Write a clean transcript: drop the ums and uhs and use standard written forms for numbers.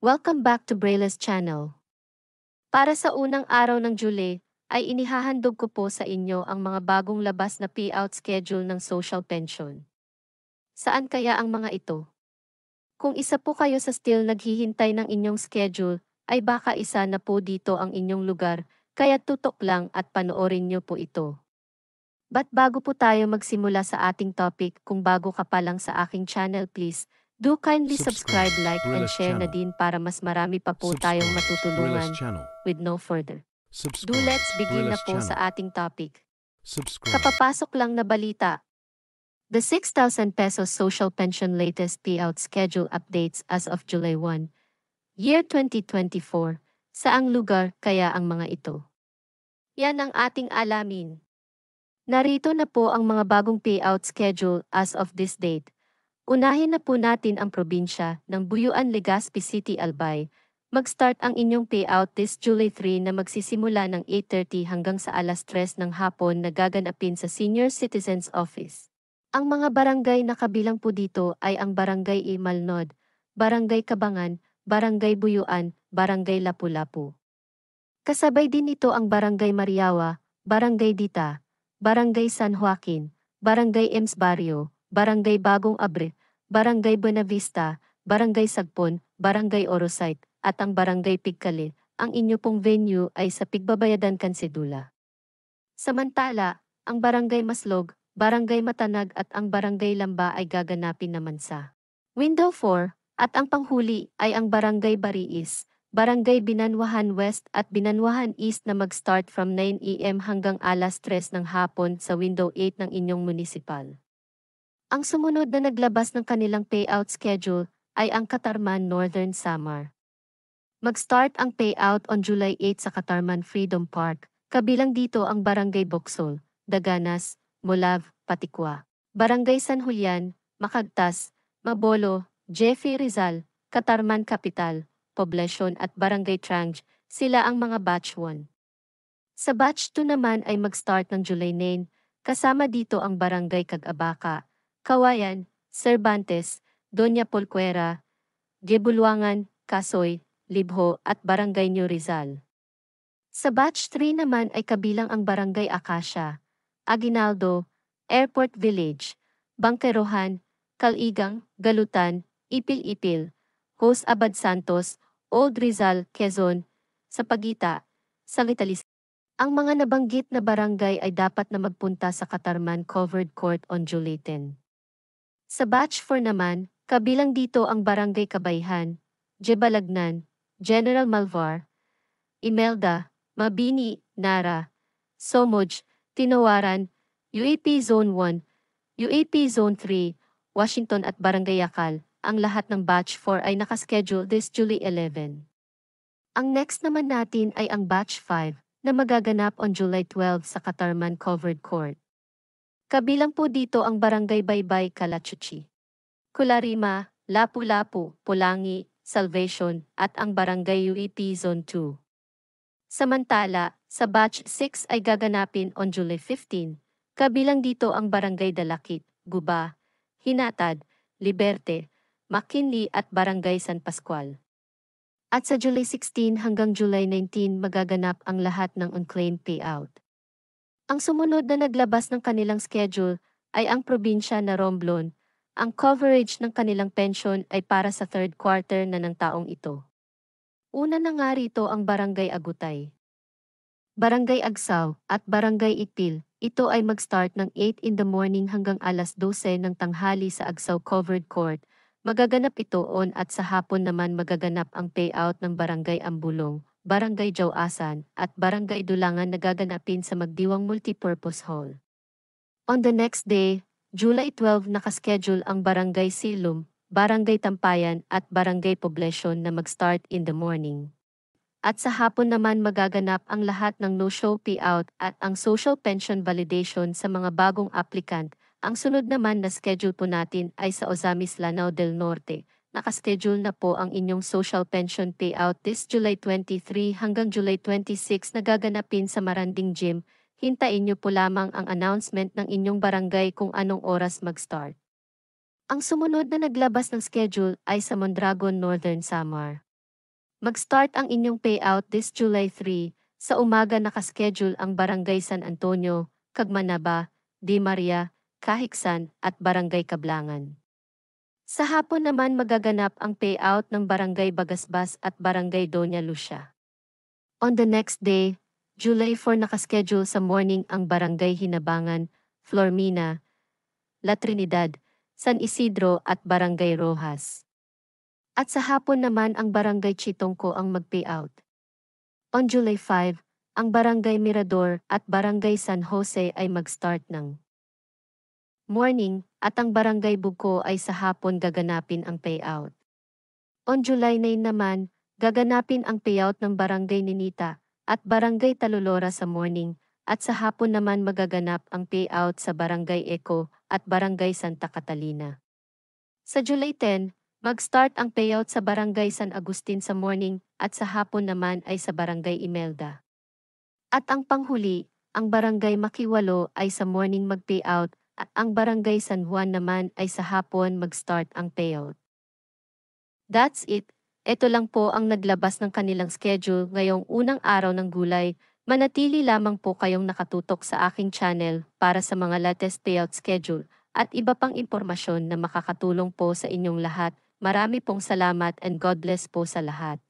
Welcome back to Braille's channel. Para sa unang araw ng July, ay inihahandog ko po sa inyo ang mga bagong labas na payout schedule ng social pension. Saan kaya ang mga ito? Kung isa po kayo sa still naghihintay ng inyong schedule, ay baka isa na po dito ang inyong lugar, kaya tutok lang at panoorin niyo po ito. But bago po tayo magsimula sa ating topic, kung bago ka pa lang sa aking channel, please do kindly subscribe, like, and Brillis share na channel. din para mas marami pa po tayong Brillis matutulungan. channel. With no further do, Subscribe. let's begin na Brillis po channel. sa ating topic. Subscribe. Kapapasok lang na balita. The 6,000 pesos social pension latest payout schedule updates as of July 1, year 2024. Saang lugar kaya ang mga ito? Yan ang ating alamin. Narito na po ang mga bagong payout schedule as of this date. Unahin na po natin ang probinsya ng Buyuan, Legazpi City, Albay. Mag-start ang inyong payout this July 3 na magsisimula ng 8:30 hanggang sa alas 3 ng hapon na gaganapin sa Senior Citizens Office. Ang mga barangay na kabilang po dito ay ang Barangay Imalnod, Barangay Kabangan, Barangay Buyuan, Barangay Lapu-Lapu. Kasabay din ito ang Barangay Mariawa, Barangay Dita, Barangay San Joaquin, Barangay Ems Barrio, Barangay Bagong Abre, Barangay Buenavista, Barangay Sagpon, Barangay Orosite, at ang Barangay Pigkali. Ang inyo pong venue ay sa Pigbabayadan, Kansedula. Samantala, ang Barangay Maslog, Barangay Matanag at ang Barangay Lamba ay gaganapin naman sa Window 4, at ang panghuli ay ang Barangay Bariis, Barangay Binanwahan West at Binanwahan East na mag-start from 9 AM hanggang alas 3 ng hapon sa Window 8 ng inyong munisipal. Ang sumunod na naglabas ng kanilang payout schedule ay ang Katarman Northern Samar. Mag-start ang payout on July 8 sa Katarman Freedom Park, kabilang dito ang Barangay Boksol, Daganas, Molav, Patikwa, Barangay San Julian, Macagtas, Mabolo, Jeffrey Rizal, Katarman Capital, Poblacion at Barangay Trang, sila ang mga batch 1. Sa batch 2 naman ay mag-start ng July 9, kasama dito ang Barangay Cagabaca, Kawayan, Cervantes, Doña Polcuera, Gebulwangan, Kasoy, Libho at Barangay New Rizal. Sa batch 3 naman ay kabilang ang Barangay Acacia, Aguinaldo, Airport Village, Bangkerohan, Caligang, Galutan, Ipil-Ipil, Jose Abad Santos, Old Rizal, Quezon, Sapagita, Sagitalis. Ang mga nabanggit na barangay ay dapat na magpunta sa Katarman Covered Court on July 10. Sa batch 4 naman, kabilang dito ang Barangay Kabayhan, Jebalagnan, General Malvar, Imelda, Mabini, Nara, Somoj, Tinawaran, UAP Zone 1, UAP Zone 3, Washington at Barangay Yakal. Ang lahat ng batch 4 ay nakaschedule this July 11. Ang next naman natin ay ang batch 5 na magaganap on July 12 sa Katarman Covered Court. Kabilang po dito ang Barangay Baybay, Calachuchi, Kularima, Lapu-Lapu, Pulangi, Salvation at ang Barangay UAP Zone 2. Samantala, sa batch 6 ay gaganapin on July 15. Kabilang dito ang Barangay Dalakit, Guba, Hinatad, Liberte, McKinley at Barangay San Pascual. At sa July 16 hanggang July 19 magaganap ang lahat ng unclaimed payout. Ang sumunod na naglabas ng kanilang schedule ay ang probinsya na Romblon. Ang coverage ng kanilang pension ay para sa third quarter na ng taong ito. Una na nga rito ang Barangay Agutay, Barangay Agsaw at Barangay Ipil. Ito ay mag-start ng 8 in the morning hanggang alas 12 ng tanghali sa Agsaw Covered Court. Magaganap ito on at sa hapon naman magaganap ang payout ng Barangay Ambulong, Barangay Jawasan at Barangay Dulangan na gaganapin sa Magdiwang Multipurpose Hall. On the next day, July 12 nakaschedule ang Barangay Silum, Barangay Tampayan at Barangay Poblacion na mag-start in the morning. At sa hapon naman magaganap ang lahat ng no-show payout at ang social pension validation sa mga bagong applicant. Ang sunod naman na schedule po natin ay sa Ozamis, Lanao del Norte. Nakaschedule na po ang inyong social pension payout this July 23 hanggang July 26 na gaganapin sa Maranding Gym. Hintayin niyo po lamang ang announcement ng inyong barangay kung anong oras mag-start. Ang sumunod na naglabas ng schedule ay sa Mondragon, Northern Samar. Mag-start ang inyong payout this July 3. Sa umaga nakaschedule ang Barangay San Antonio, Cagmanaba, Di Maria, Kahiksan at Barangay Kablangan. Sa hapon naman magaganap ang payout ng Barangay Bagasbas at Barangay Doña Lucia. On the next day, July 4 nakaschedule sa morning ang Barangay Hinabangan, Flormina, La Trinidad, San Isidro at Barangay Rojas. At sa hapon naman ang Barangay Chitongco ang mag-payout. On July 5, ang Barangay Mirador at Barangay San Jose ay mag-start ng morning at ang Barangay Buko ay sa hapon gaganapin ang payout. On July 9 naman, gaganapin ang payout ng Barangay Ninita at Barangay Talulora sa morning at sa hapon naman magaganap ang payout sa Barangay Eco at Barangay Santa Catalina. Sa July 10, mag-start ang payout sa Barangay San Agustin sa morning at sa hapon naman ay sa Barangay Imelda. At ang panghuli, ang Barangay Makiwalo ay sa morning mag-payout at ang Barangay San Juan naman ay sa hapon mag-start ang payout. That's it. Ito lang po ang naglabas ng kanilang schedule ngayong unang araw ng gulay. Manatili lamang po kayong nakatutok sa aking channel para sa mga latest payout schedule at iba pang impormasyon na makakatulong po sa inyong lahat. Marami pong salamat and God bless po sa lahat.